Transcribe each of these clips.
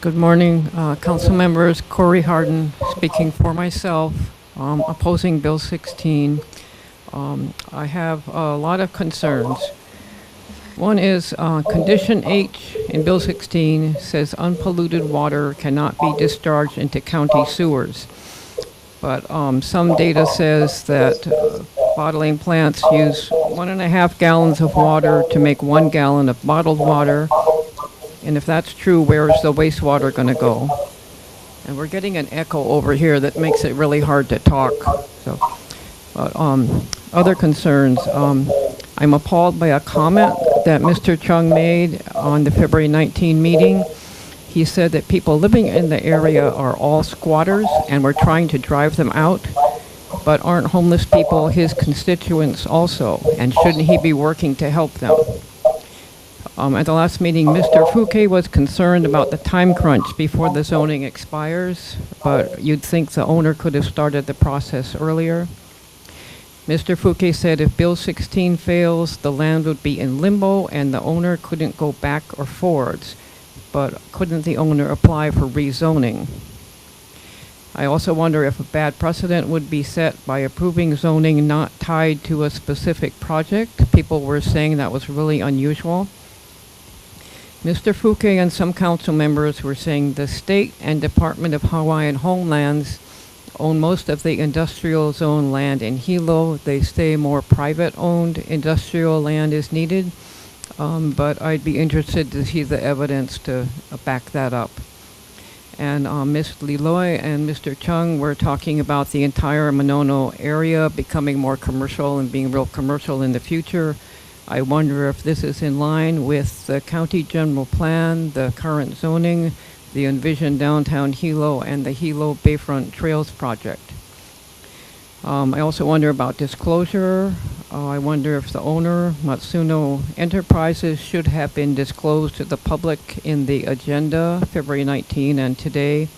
Good morning, council members. Cory Hardin speaking for myself, opposing Bill 16. I have a lot of concerns. One is Condition H in Bill 16 says unpolluted water cannot be discharged into county sewers. But some data says that bottling plants use 1.5 gallons of water to make 1 gallon of bottled water. And if that's true, where is the wastewater going to go? And we're getting an echo over here that makes it really hard to talk. So, other concerns. I'm appalled by a comment that Mr. Chung made on the February 19 meeting. He said that people living in the area are all squatters and we're trying to drive them out. But aren't homeless people his constituents also? And shouldn't he be working to help them? At the last meeting, Mr. Fouquet was concerned about the time crunch before the zoning expires, but you'd think the owner could have started the process earlier. Mr. Fouquet said if Bill 16 fails, the land would be in limbo and the owner couldn't go back or forwards. But couldn't the owner apply for rezoning? I also wonder if a bad precedent would be set by approving zoning not tied to a specific project. People were saying that was really unusual. Mr. Fouquet and some council members were saying the state and Department of Hawaiian Homelands own most of the industrial zone land in Hilo. They say more private-owned industrial land is needed, but I'd be interested to see the evidence to back that up. And Ms. Liloy and Mr. Chung were talking about the entire Manono area becoming more commercial and being real commercial in the future. I wonder if this is in line with the county general plan, the current zoning, the envisioned downtown Hilo, and the Hilo Bayfront Trails project. I also wonder about disclosure. I wonder if the owner, Matsuno Enterprises, should have been disclosed to the public in the agenda, February 19 and today.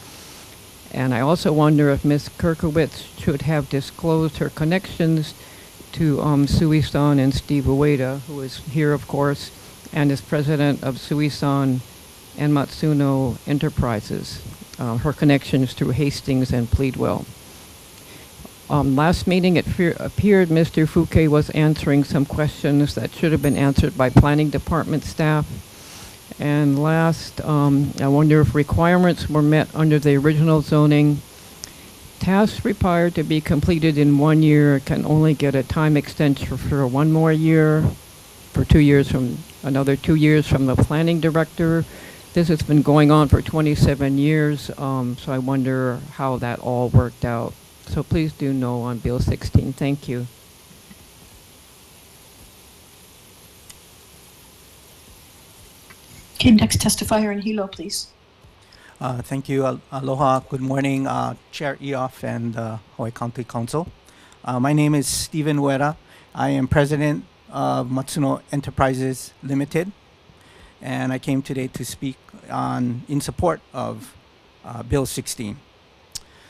And I also wonder if Ms. Kirkowitz should have disclosed her connections to Suisan and Steve Ueda, who is here, of course, and is president of Suisan and Matsuno Enterprises, her connections through Hastings and Pleadwell. Last meeting, it appeared Mr. Fouquet was answering some questions that should have been answered by planning department staff. And last, I wonder if requirements were met under the original zoning. Tasks required to be completed in 1 year can only get a time extension for 1 more year, for 2 years from another 2 years from the planning director. This has been going on for 27 years, so I wonder how that all worked out. So please do no on Bill 16. Thank you. Okay, next testifier in Hilo, please. Thank you. Aloha. Good morning, Chair Eoff and Hawaii County Council. My name is Stephen Ueda. I am president of Matsuno Enterprises Limited, and I came today to speak in support of Bill 16.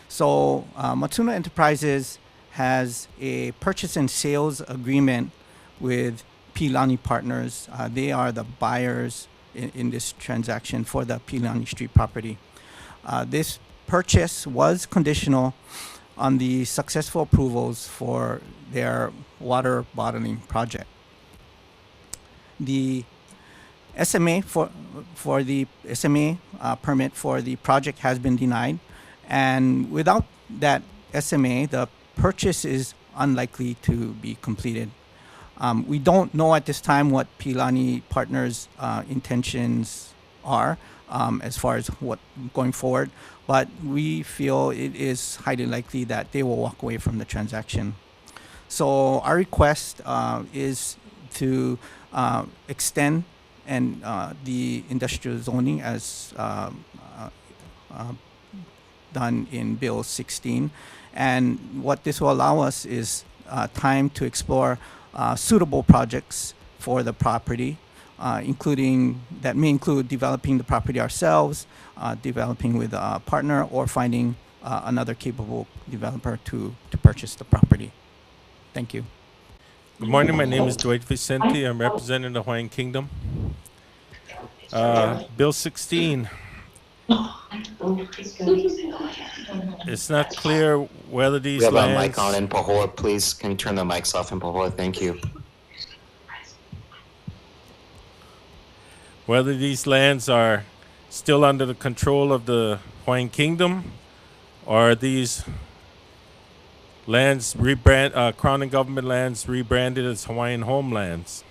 So Matsuno Enterprises has a purchase and sales agreement with Piilani Partners. They are the buyers in this transaction for the Piilani Street property. This purchase was conditional on the successful approvals for their water bottling project. The SMA for the SMA permit for the project has been denied, and without that SMA, the purchase is unlikely to be completed. We don't know at this time what Piilani Partners' intentions are as far as what going forward, but we feel it is highly likely that they will walk away from the transaction. So our request is to extend and the industrial zoning as done in Bill 16, and what this will allow us is time to explore suitable projects for the property, including that may include developing the property ourselves, developing with a partner, or finding another capable developer to purchase the property. Thank you. Good morning. My name is Dwight Vicente. I'm representing the Hawaiian Kingdom. Bill 16 It's not clear whether We these have a mic on lands, in Pahor, please. Can you turn the mics off in Pahor? Thank you. are still under the control of the Hawaiian Kingdom, or are these lands Crown and government lands rebranded as Hawaiian homelands?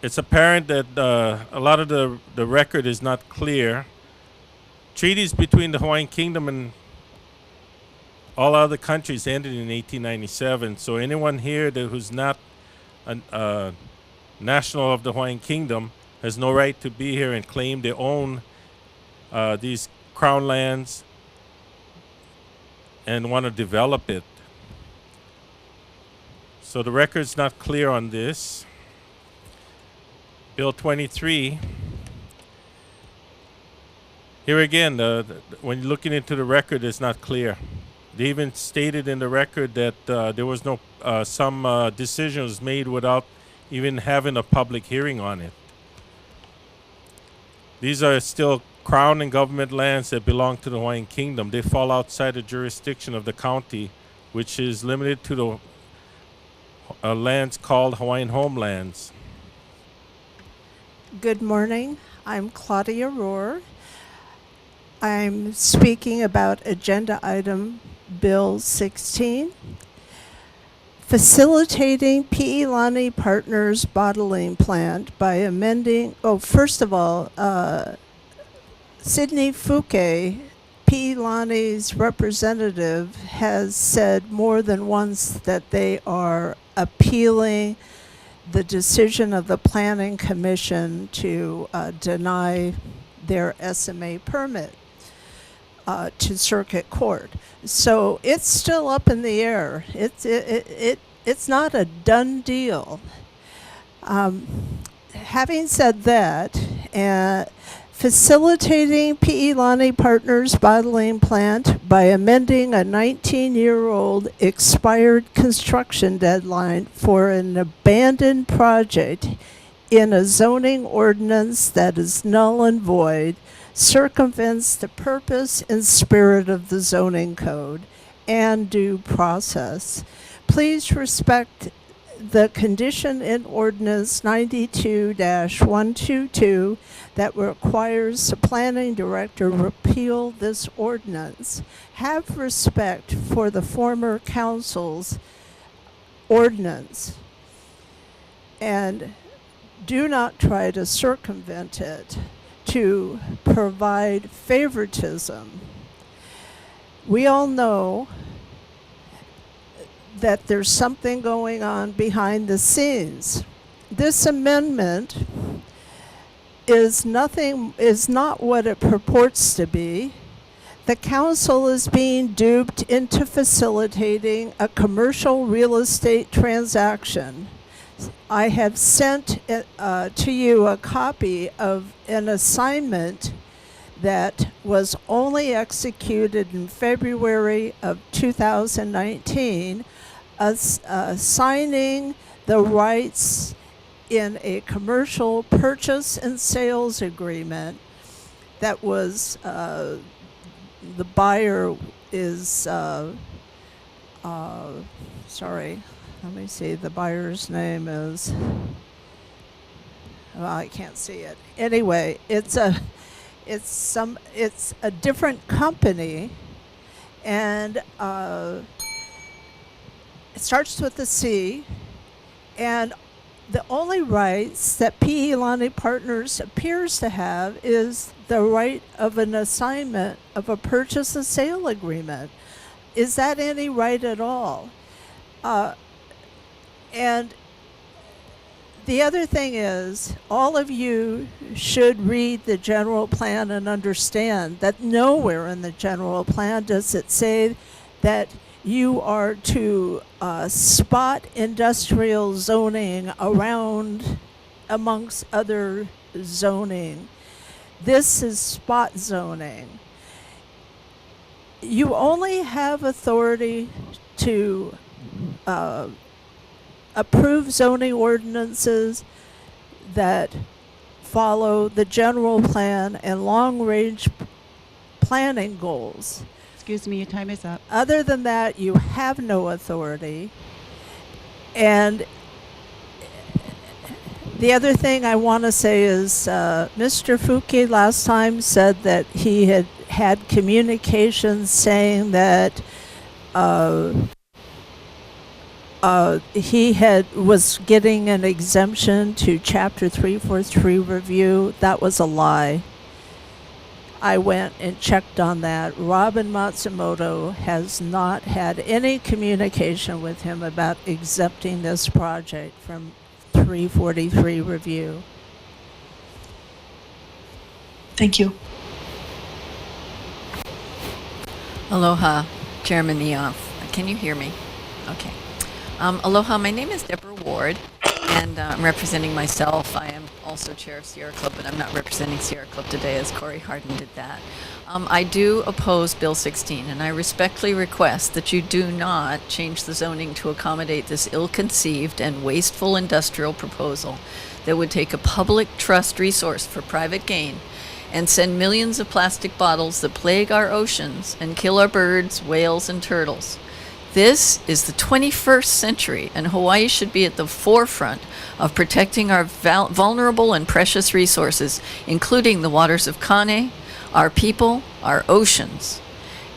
It's apparent that a lot of the record is not clear. Treaties between the Hawaiian Kingdom and all other countries ended in 1897. So anyone here who's not a national of the Hawaiian Kingdom has no right to be here and claim they own these crown lands and want to develop it. So the record's not clear on this. Bill 23. Here again, when you're looking into the record, it's not clear. They even stated in the record that there was no some decisions made without even having a public hearing on it. These are still Crown and government lands that belong to the Hawaiian Kingdom. They fall outside the jurisdiction of the county, which is limited to the lands called Hawaiian homelands. Good morning. I'm Claudia Rohr. I'm speaking about Agenda Item Bill 16, facilitating Piilani Partners bottling plant by amending, first of all, Sidney Fuke, Piilani's representative, has said more than once that they are appealing the decision of the Planning Commission to deny their SMA permit to Circuit Court. So it's still up in the air. It's not a done deal. Having said that, facilitating Piilani Partners bottling plant by amending a 19-year-old expired construction deadline for an abandoned project in a zoning ordinance that is null and void circumvents the purpose and spirit of the zoning code and due process. Please respect the condition in Ordinance 92-122 that requires the planning director repeal this ordinance. Have respect for the former council's ordinance and do not try to circumvent it to provide favoritism. We all know that there's something going on behind the scenes. This amendment is not what it purports to be. The council is being duped into facilitating a commercial real estate transaction. I have sent to you a copy of an assignment that was only executed in February of 2019, assigning the rights in a commercial purchase and sales agreement that was, the buyer is, sorry, let me see, the buyer's name is, well, I can't see it. Anyway, it's a different company, and it starts with a C, and the only rights that Piilani Partners appears to have is the right of an assignment of a purchase and sale agreement. Is that any right at all? And the other thing is, all of you should read the general plan and understand that nowhere in the general plan does it say that you are to spot industrial zoning around amongst other zoning. This is spot zoning. You only have authority to approve zoning ordinances that follow the general plan and long-range planning goals. Excuse me, your time is up. Other than that, you have no authority. And the other thing I want to say is Mr. Fuki last time said that he had communications saying that he was getting an exemption to Chapter 343 review. That was a lie. I went and checked on that. Robin Matsumoto has not had any communication with him about exempting this project from 343 review. Thank you. Aloha, Chairman Eoff. Can you hear me? Okay. Aloha, my name is Debra Ward, and I'm representing myself. I am also chair of Sierra Club, but I'm not representing Sierra Club today, as Cory Hardin did that. I do oppose Bill 16, and I respectfully request that you do not change the zoning to accommodate this ill-conceived and wasteful industrial proposal that would take a public trust resource for private gain and send millions of plastic bottles that plague our oceans and kill our birds, whales, and turtles. This is the 21st century, and Hawaii should be at the forefront of protecting our vulnerable and precious resources, including the waters of Kane, our people, our oceans.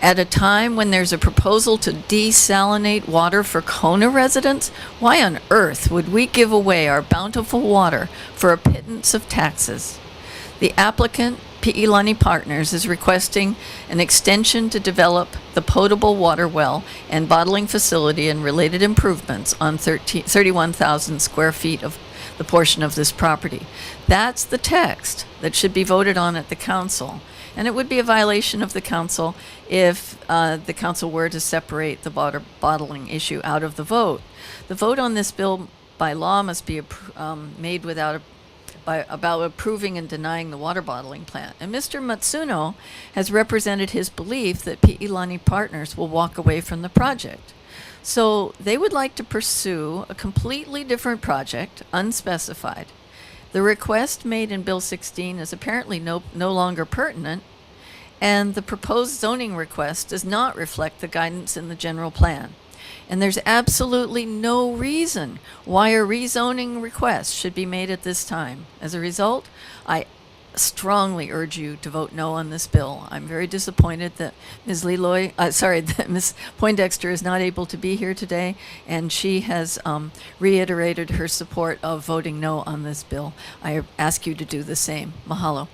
At a time when there's a proposal to desalinate water for Kona residents, why on earth would we give away our bountiful water for a pittance of taxes? The applicant, Piilani Partners, is requesting an extension to develop the potable water well and bottling facility and related improvements on 31,000 square feet of the portion of this property. That's the text that should be voted on at the council. And it would be a violation of the council if the council were to separate the water bottling issue out of the vote. The vote on this bill by law must be made about approving and denying the water bottling plant. And Mr. Matsuno has represented his belief that Piilani Partners will walk away from the project. So they would like to pursue a completely different project, unspecified. The request made in Bill 16 is apparently no longer pertinent, and the proposed zoning request does not reflect the guidance in the general plan. And there's absolutely no reason why a rezoning request should be made at this time. As a result, I strongly urge you to vote no on this bill. I'm very disappointed that that Ms. Poindexter is not able to be here today, and she has reiterated her support of voting no on this bill. I ask you to do the same. Mahalo.